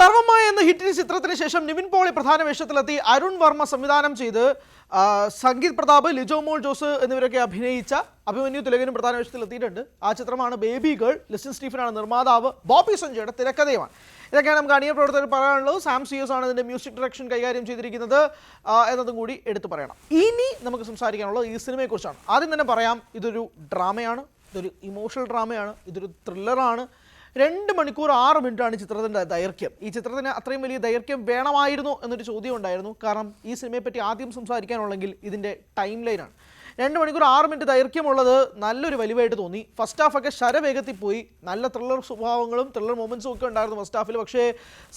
സർവമായ എന്ന ഹിറ്റ് ചിത്രത്തിന് ശേഷം നിവിൻ പോളി പ്രധാന വേഷത്തിലെത്തി അരുൺ വർമ്മ സംവിധാനം ചെയ്ത് സംഗീത് പ്രതാപ്, ലിജോ മോൾ ജോസ് എന്നിവരൊക്കെ അഭിനയിച്ച അഭിമന്യു തിലകനും പ്രധാന വേഷത്തിലെത്തിയിട്ടുണ്ട്. ആ ചിത്രമാണ് ബേബി ഗേൾ. ലിസ്റ്റിൻ സ്റ്റീഫനാണ് നിർമ്മാതാവ്. ബോബി സഞ്ജയുടെ തിരക്കഥയുമാണ്. ഇതൊക്കെയാണ് നമുക്ക് അണിയർ പ്രവർത്തകർ പറയാനുള്ളത്. സാം സിയോസ് ആണ് ഇതിൻ്റെ മ്യൂസിക് ഡയറക്ഷൻ കൈകാര്യം ചെയ്തിരിക്കുന്നത് എന്നതും കൂടി എടുത്തു പറയണം. ഇനി നമുക്ക് സംസാരിക്കാനുള്ളത് ഈ സിനിമയെക്കുറിച്ചാണ്. ആദ്യം തന്നെ പറയാം, ഇതൊരു ഡ്രാമയാണ്, ഇതൊരു ഇമോഷണൽ ഡ്രാമയാണ്, ഇതൊരു ത്രില്ലറാണ്. 2 മണിക്കൂർ 6 മിനിറ്റാണ് ചിത്രത്തിൻ്റെ ദൈർഘ്യം. ഈ ചിത്രത്തിന് അത്രയും വലിയ ദൈർഘ്യം വേണമായിരുന്നോ എന്നൊരു ചോദ്യം ഉണ്ടായിരുന്നു. കാരണം ഈ സിനിമയെപ്പറ്റി ആദ്യം സംസാരിക്കാനുള്ളെങ്കിൽ ഇതിൻ്റെ ടൈം ലൈനാണ്. 2 മണിക്കൂർ 6 മിനിറ്റ് ദൈർഘ്യമുള്ളത് നല്ലൊരു വലിവായിട്ട് തോന്നി. ഫസ്റ്റ് ഹാഫൊക്കെ ശരവേഗത്തിൽ പോയി. നല്ല ത്രില്ലർ സ്വഭാവങ്ങളും ത്രില്ലർ മൊമെൻറ്റ്സും ഒക്കെ ഉണ്ടായിരുന്നു ഫസ്റ്റ് ഹാഫിൽ. പക്ഷേ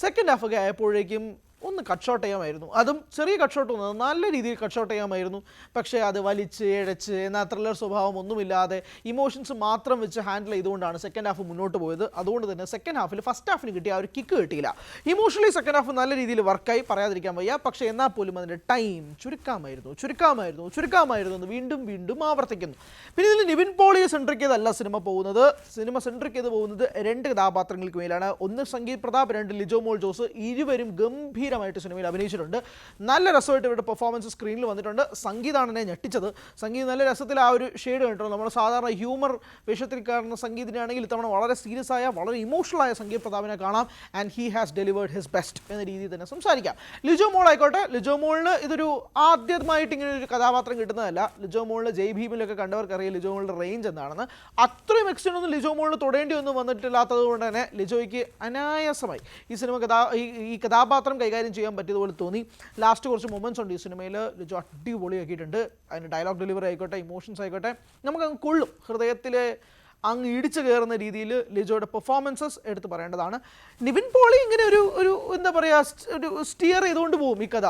സെക്കൻഡ് ഹാഫൊക്കെ ആയപ്പോഴേക്കും ഒന്ന് കട്ട് ഷോട്ട് ചെയ്യാമായിരുന്നു. അതും ചെറിയ കട്ട് ഷോട്ട് വന്നത് നല്ല രീതിയിൽ കട്ട് ഷോട്ട് ചെയ്യാമായിരുന്നു. പക്ഷേ അത് വലിച്ച് ഇഴച്ച് എന്നാൽ ത്രില്ലർ സ്വഭാവം ഒന്നുമില്ലാതെ ഇമോഷൻസ് മാത്രം വെച്ച് ഹാൻഡിൽ ചെയ്തുകൊണ്ടാണ് സെക്കൻഡ് ഹാഫ് മുന്നോട്ട് പോയത്. അതുകൊണ്ട് തന്നെ സെക്കൻഡ് ഹാഫിൽ ഫസ്റ്റ് ഹാഫിന് കിട്ടിയ ആ ഒരു കിക്ക് കിട്ടിയില്ല. ഇമോഷണലി സെക്കൻഡ് ഹാഫ് നല്ല രീതിയിൽ വർക്കായി, പറയാതിരിക്കാൻ വയ്യ. പക്ഷേ എന്നാൽ പോലും അതിൻ്റെ ടൈം ചുരുക്കാമായിരുന്നു എന്ന് വീണ്ടും വീണ്ടും ആവർത്തിക്കുന്നു. പിന്നെ ഇതിൽ നിവിൻ പോളിയെ സെൻട്രിക് ചെയ്തല്ല സിനിമ പോകുന്നത്. സിനിമ സെൻട്രിക് ചെയ്ത് പോകുന്നത് 2 കഥാപാത്രങ്ങൾക്ക് മേലാണ്. ഒന്ന് സംഗീത് പ്രതാപ്, 2 ലിജോ മോൾ ജോസ്. ഇരുവരും ഗംഭീരമായിട്ട് സിനിമയിൽ അഭിനയിച്ചിട്ടുണ്ട്. നല്ല രസമായിട്ട് ഇവരുടെ പെർഫോമൻസ് സ്ക്രീനിൽ വന്നിട്ടുണ്ട്. സംഗീതാണ് എന്നെ ഞെട്ടിച്ചത്. സംഗീത് നല്ല രസത്തിൽ ആ ഒരു ഷെയ്ഡ് കണ്ടിട്ടുണ്ട്. നമ്മൾ സാധാരണ ഹ്യൂമർ വേഷത്തിൽ കാണുന്ന സംഗീതിനാണെങ്കിൽ ഇത്തവണ വളരെ സീരിയസ് ആയ, വളരെ ഇമോഷണൽ ആയ സംഗീത് പ്രതാപിനെ കാണാം. And he has delivered his best എന്ന രീതിയിൽ തന്നെ സംസാരിക്കാം. ലിജോ മോൾ ആയിക്കോട്ടെ, ലിജോ മോളിന് ഇതൊരു ആദ്യമായിട്ട് ഇങ്ങനെ ഒരു കഥാപാത്രം കിട്ടുന്നതല്ല. ലിജോ മോളിന് ജയ് ഭീമിലൊക്കെ കണ്ടവർക്കറിയാം ലിജോ മോളുടെ റേഞ്ച് എന്താണെന്ന്. അത്രയും എക്സ്റ്റെൻഡ് ഒന്നും ലിജോ മോളിന് തൊടേണ്ടി ഒന്നും വന്നിട്ടില്ലാത്തത് കൊണ്ട് തന്നെ ലിജോയ്ക്ക് അനായാസമായി ഈ സിനിമ ഈ കഥാപാത്രം കൈകാര്യം ചെയ്യാൻ പറ്റിയതുപോലെ തോന്നി. ലാസ്റ്റ് കുറച്ച് മൊമെൻറ്റ്സ് ഉണ്ട് ഈ സിനിമയിൽ. ലിജോ അടിപൊളിയാക്കിയിട്ടുണ്ട്. അതിൻ്റെ ഡയലോഗ് ഡെലിവറി ആയിക്കോട്ടെ, ഇമോഷൻസ് ആയിക്കോട്ടെ, നമുക്കങ്ങ് കൊള്ളും. ഹൃദയത്തിൽ അങ്ങ് ഇടിച്ചു കയറുന്ന രീതിയിൽ ലിജോയുടെ പെർഫോമൻസസ് എടുത്ത് പറയേണ്ടതാണ്. നിവിൻ പോളി ഇങ്ങനെ ഒരു എന്താ പറയുക, ഒരു സ്റ്റിയർ ചെയ്തുകൊണ്ട് പോകും ഈ കഥ.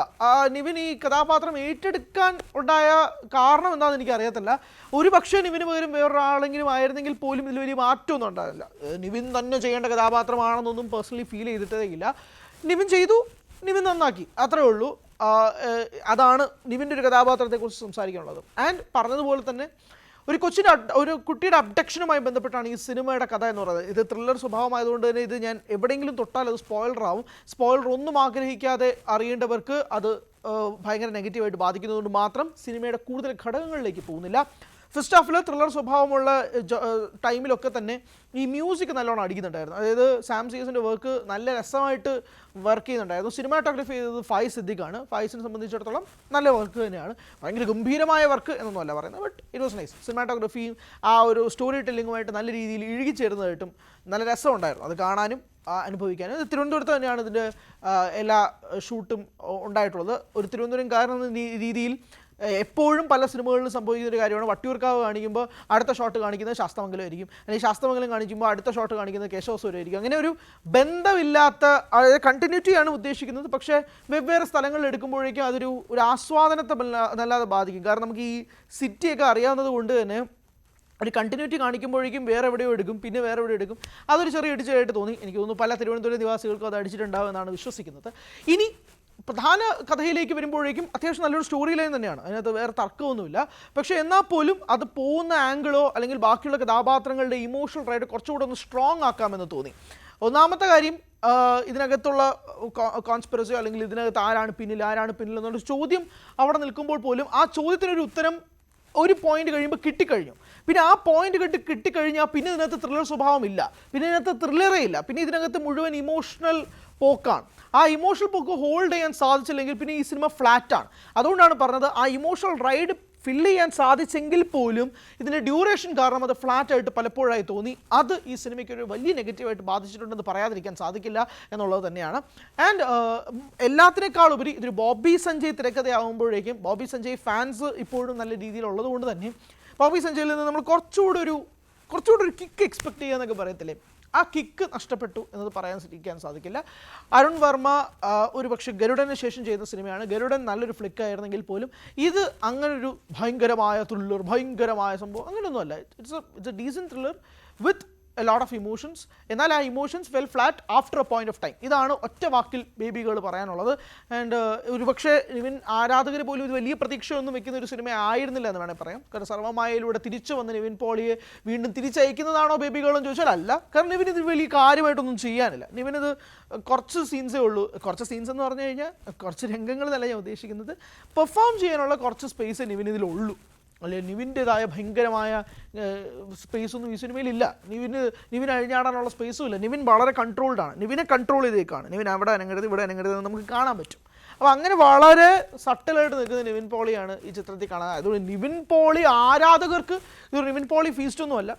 നിവിൻ ഈ കഥാപാത്രം ഏറ്റെടുക്കാൻ ഉണ്ടായ കാരണം എന്താണെന്ന് എനിക്ക് അറിയത്തില്ല. ഒരു പക്ഷേ നിവിന് പകരം വേറൊരാളെങ്കിലും ആയിരുന്നെങ്കിൽ പോലും ഇതിൽ വലിയ മാറ്റമൊന്നും ഉണ്ടാകില്ല. നിവിൻ തന്നെ ചെയ്യേണ്ട കഥാപാത്രമാണെന്നൊന്നും പേഴ്സണലി ഫീൽ ചെയ്തിട്ടേ ഇല്ല. നിവിൻ ചെയ്തു, നിവിൻ നന്നാക്കി, അത്രേ ഉള്ളൂ. അതാണ് നിവിൻ്റെ ഒരു കഥാപാത്രത്തെക്കുറിച്ച് സംസാരിക്കാനുള്ളത്. ആൻഡ് പറഞ്ഞതുപോലെ തന്നെ ഒരു കുട്ടിയുടെ അബ്ഡക്ഷനുമായി ബന്ധപ്പെട്ടാണ് ഈ സിനിമയുടെ കഥ എന്ന് പറയുന്നത്. ഇത് ത്രില്ലർ സ്വഭാവമായതുകൊണ്ട് തന്നെ ഇത് ഞാൻ എവിടെയെങ്കിലും തൊട്ടാൽ അത് സ്പോയിലറാവും. സ്പോയിലർ ഒന്നും ആഗ്രഹിക്കാതെ അറിയേണ്ടവർക്ക് അത് ഭയങ്കര നെഗറ്റീവായിട്ട് ബാധിക്കുന്നതുകൊണ്ട് മാത്രം സിനിമയുടെ കൂടുതൽ ഘടകങ്ങളിലേക്ക് പോകുന്നില്ല. ഫസ്റ്റ് ഹാഫിൽ ത്രില്ലർ സ്വഭാവമുള്ള ടൈമിലൊക്കെ തന്നെ ഈ മ്യൂസിക് നല്ലോണം അടിക്കുന്നുണ്ടായിരുന്നു. അതായത് സാം സിയസിൻ്റെ വർക്ക് നല്ല രസമായിട്ട് വർക്ക് ചെയ്യുന്നുണ്ടായിരുന്നു. സിനിമാറ്റോഗ്രഫി ചെയ്തത് ഫായിസ് സിദ്ദിഖാണ്. ഫായിസിനെ സംബന്ധിച്ചിടത്തോളം നല്ല വർക്ക് തന്നെയാണ്. ഭയങ്കര ഗംഭീരമായ വർക്ക് എന്നൊന്നുമല്ല പറയുന്നത്, ബട്ട് ഇറ്റ് വാസ് നൈസ്. സിനിമാറ്റോഗ്രഫിയും ആ ഒരു സ്റ്റോറി ടെല്ലിങ്ങുമായിട്ട് നല്ല രീതിയിൽ ഇഴുകിച്ചേരുന്നതായിട്ടും നല്ല രസമുണ്ടായിരുന്നു അത് കാണാനും അനുഭവിക്കാനും. ഇത് തിരുവനന്തപുരത്ത് തന്നെയാണ് ഇതിൻ്റെ എല്ലാ ഷൂട്ടും ഉണ്ടായിട്ടുള്ളത്. ഒരു തിരുവനന്തപുരംകാരൻ എന്ന രീതിയിൽ എപ്പോഴും പല സിനിമകളിലും സംഭവിക്കുന്ന ഒരു കാര്യമാണ്. വട്ടിയൂർക്കാവ് കാണിക്കുമ്പോൾ അടുത്ത ഷോട്ട് കാണിക്കുന്നത് ശാസ്തമംഗലം ആയിരിക്കും, അല്ലെങ്കിൽ ശാസ്തമംഗലം കാണിക്കുമ്പോൾ അടുത്ത ഷോട്ട് കാണിക്കുന്നത് കേശവസൂരം ആയിരിക്കും. അങ്ങനെ ഒരു ബന്ധമില്ലാത്ത, അതായത് കണ്ടിന്യൂറ്റിയാണ് ഉദ്ദേശിക്കുന്നത്. പക്ഷേ വെവ്വേറെ സ്ഥലങ്ങളിൽ എടുക്കുമ്പോഴേക്കും അതൊരു ആസ്വാദനത്തെ നല്ലാതെ ബാധിക്കും. കാരണം നമുക്ക് ഈ സിറ്റിയൊക്കെ അറിയാവുന്നത് കൊണ്ട് തന്നെ ഒരു കണ്ടിന്യൂറ്റി കാണിക്കുമ്പോഴേക്കും വേറെ എവിടെയോ എടുക്കും, പിന്നെ വേറെ എവിടെയോ എടുക്കും. അതൊരു ചെറിയ ഇടിച്ചായിട്ട് തോന്നി. എനിക്ക് തോന്നുന്നു പല തിരുവനന്തപുരം നിവാസികൾക്കും അത് അടിച്ചിട്ടുണ്ടാവും എന്നാണ് വിശ്വസിക്കുന്നത്. ഇനി പ്രധാന കഥയിലേക്ക് വരുമ്പോഴേക്കും അത്യാവശ്യം നല്ലൊരു സ്റ്റോറി ലൈൻ തന്നെയാണ്, അതിനകത്ത് വേറെ തർക്കമൊന്നുമില്ല. പക്ഷേ എന്നാൽ പോലും അത് പോകുന്ന ആംഗിളോ അല്ലെങ്കിൽ ബാക്കിയുള്ള കഥാപാത്രങ്ങളുടെ ഇമോഷണൽ റൈഡ് കുറച്ചുകൂടെ ഒന്ന് സ്ട്രോങ് ആക്കാമെന്ന് തോന്നി. ഒന്നാമത്തെ കാര്യം, ഇതിനകത്തുള്ള കോൺസ്പിറസിയോ അല്ലെങ്കിൽ ഇതിനകത്ത് ആരാണ് പിന്നിൽ എന്നൊരു ചോദ്യം അവിടെ നിൽക്കുമ്പോൾ പോലും ആ ചോദ്യത്തിനൊരു ഉത്തരം ഒരു പോയിന്റ് കഴിയുമ്പോൾ കിട്ടിക്കഴിഞ്ഞു. പിന്നെ ആ പോയിന്റ് കിട്ടിക്കഴിഞ്ഞാൽ പിന്നെ ഇതിനകത്ത് ത്രില്ലർ സ്വഭാവമില്ല, പിന്നെ ഇതിനകത്ത് ത്രില്ലറേ ഇല്ല. പിന്നെ ഇതിനകത്ത് മുഴുവൻ ഇമോഷണൽ പോക്കാണ്. ആ ഇമോഷണൽ പോക്ക് ഹോൾഡ് ചെയ്യാൻ സാധിച്ചില്ലെങ്കിൽ പിന്നെ ഈ സിനിമ ഫ്ലാറ്റാണ്. അതുകൊണ്ടാണ് പറഞ്ഞത് ആ ഇമോഷണൽ റൈഡ് ഫില്ല് ചെയ്യാൻ സാധിച്ചെങ്കിൽ പോലും ഇതിൻ്റെ ഡ്യൂറേഷൻ കാരണം അത് ഫ്ലാറ്റായിട്ട് പലപ്പോഴായി തോന്നി. അത് ഈ സിനിമയ്ക്ക് ഒരു വലിയ നെഗറ്റീവായിട്ട് ബാധിച്ചിട്ടുണ്ടെന്ന് പറയാതിരിക്കാൻ സാധിക്കില്ല എന്നുള്ളത് തന്നെയാണ്. ആൻഡ് എല്ലാത്തിനേക്കാളുപരി ഇതൊരു ബോബി സഞ്ജയ് തിരക്കഥയാകുമ്പോഴേക്കും ബോബി സഞ്ജയ് ഫാൻസ് ഇപ്പോഴും നല്ല രീതിയിലുള്ളത് കൊണ്ട് തന്നെ ബോബി സഞ്ജയിൽ നിന്ന് നമ്മൾ കുറച്ചുകൂടെ ഒരു കിക്ക് എക്സ്പെക്ട് ചെയ്യുക എന്നൊക്കെ പറയത്തില്ലേ, ആ കിക്ക് നഷ്ടപ്പെട്ടു എന്നത് പറയാൻ സാധിക്കില്ല. അരുൺ വർമ്മ ഒരു പക്ഷേ ഗരുഡന് ശേഷം ചെയ്ത സിനിമയാണ്. ഗരുഡൻ നല്ലൊരു ഫ്ലിക്ക് ആയിരുന്നെങ്കിൽ പോലും ഇത് അങ്ങനൊരു ഭയങ്കരമായ ത്രില്ലർ, ഭയങ്കരമായ സംഭവം അങ്ങനെയൊന്നുമല്ല. It's A decent thriller with a lot of emotions. എന്നാൽ ആ emotions well flat after A point of time. ഇതാണ് ഒറ്റ വാക്കിൽ ബേബി ഗേൾ പറയാനുള്ളത്. ആൻഡ് ഒരുപക്ഷെ നിവിൻ ആരാധകർ പോലും ഇത് വലിയ പ്രതീക്ഷയൊന്നും വെക്കുന്ന ഒരു സിനിമ ആയിരുന്നില്ല എന്ന് വേണമെങ്കിൽ പറയാം. കാരണം സർവ്വമായയിലൂടെ തിരിച്ചു വന്ന് നിവിൻ പോളിയെ വീണ്ടും തിരിച്ചയക്കുന്നതാണോ ബേബി ഗേൾ എന്ന് ചോദിച്ചാൽ അല്ല. കാരണം നിവിൻ ഇത് വലിയ കാര്യമായിട്ടൊന്നും ചെയ്യാനില്ല. നിവിനിത് കുറച്ച് സീൻസേ ഉള്ളൂ. കുറച്ച് സീൻസ് എന്ന് പറഞ്ഞു കഴിഞ്ഞാൽ കുറച്ച് രംഗങ്ങൾ എന്നല്ല ഞാൻ ഉദ്ദേശിക്കുന്നത്, പെർഫോം ചെയ്യാനുള്ള കുറച്ച് സ്പേസ് നിവിനിതിലുള്ളൂ. അല്ലെങ്കിൽ നിവിൻ്റെതായ ഭയങ്കരമായ സ്പേസൊന്നും ഈ സിനിമയിലില്ല. നിവിൻ അഴിഞ്ഞാടാനുള്ള സ്പേസും ഇല്ല. നിവിൻ വളരെ കൺട്രോൾഡാണ്. നിവിനെ കൺട്രോൾ ചെയ്തേക്കാണ്. നിവിൻ അവിടെ അനങ്ങരുത് ഇവിടെ അനങ്ങരുത് എന്ന് നമുക്ക് കാണാൻ പറ്റും. അപ്പോൾ അങ്ങനെ വളരെ സട്ടലായിട്ട് നിൽക്കുന്ന നിവിൻ പോളിയാണ് ഈ ചിത്രത്തിൽ കാണുന്നത്. അതുകൊണ്ട് നിവിൻ പോളി ആരാധകർക്ക് ഇതൊരു നിവിൻ പോളി ഫീസ്റ്റൊന്നുമല്ല.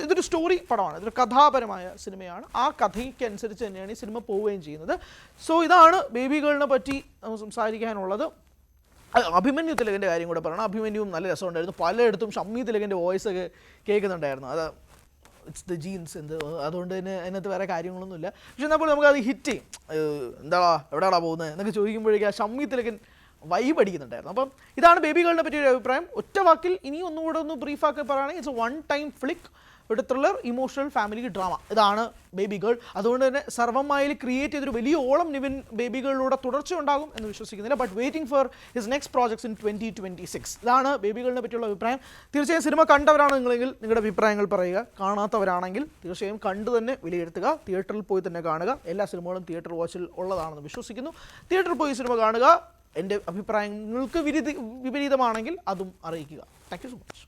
ഇതൊരു സ്റ്റോറി പടമാണ്, ഇതൊരു കഥാപരമായ സിനിമയാണ്. ആ കഥയ്ക്ക് അനുസരിച്ച് തന്നെയാണ് ഈ സിനിമ പോവുകയും ചെയ്യുന്നത്. സോ ഇതാണ് ബേബി ഗേളിനെ പറ്റി നമുക്ക് സംസാരിക്കാനുള്ളത്. അഭിമന്യു തിലകൻ്റെ കാര്യം കൂടെ പറയണം. അഭിമന്യുവും നല്ല രസമുണ്ടായിരുന്നു. പലയിടത്തും ഷമ്മി തിലകൻ്റെ വോയിസ് ഒക്കെ കേൾക്കുന്നുണ്ടായിരുന്നു. അത് ഇറ്റ്സ് ദ ജീൻസ് അതുകൊണ്ട് തന്നെ അതിനകത്ത് വേറെ കാര്യങ്ങളൊന്നുമില്ല. പക്ഷെ എന്നാൽ പോലും നമുക്കത് ഹിറ്റ് ചെയ്യും. എന്താടാ എവിടെയാടാ പോകുന്നത് എന്നൊക്കെ ചോദിക്കുമ്പോഴേക്കും ആ ഷമ്മി തിലകൻ വൈബ് അടിക്കുന്നുണ്ടായിരുന്നു. അപ്പം ഇതാണ് ബേബി ഗേളിനെ പറ്റിയൊരു അഭിപ്രായം. ഒറ്റ വാക്കിൽ ഇനി ഒന്നുകൂടെ ഒന്ന് ബ്രീഫാക്കി പറയുകയാണെങ്കിൽ ഇറ്റ്സ് വൺ ടൈം ഫ്ലിക്ക്, ഒരു ത്രില്ലർ ഇമോഷണൽ ഫാമിലി ഡ്രാമ. ഇതാണ് ബേബി ഗേൾ. അതുകൊണ്ട് തന്നെ സർവ്വമായിൽ ക്രിയേറ്റ് ചെയ്തൊരു വലിയ ഓളം നിവിൻ ബേബി ഗേളിലൂടെ തുടർച്ച ഉണ്ടാകും എന്ന് വിശ്വസിക്കുന്നില്ല. But waiting for his next projects in 2026. ഇതാണ് ബേബി ഗേളിനെ പറ്റിയുള്ള അഭിപ്രായം. തീർച്ചയായും സിനിമ കണ്ടവരാണ് നിങ്ങളെങ്കിൽ നിങ്ങളുടെ അഭിപ്രായങ്ങൾ പറയുക. കാണാത്തവരാണെങ്കിൽ തീർച്ചയായും കണ്ടു തന്നെ വിലയിരുത്തുക. തിയേറ്ററിൽ പോയി തന്നെ കാണുക. എല്ലാ സിനിമകളും തിയേറ്റർ വാച്ചിൽ ഉള്ളതാണെന്ന് വിശ്വസിക്കുന്നു. തിയേറ്ററിൽ പോയി സിനിമ കാണുക. എൻ്റെ അഭിപ്രായങ്ങൾക്ക് വിപരീതമാണെങ്കിൽ അതും അറിയിക്കുക. Thank you so much.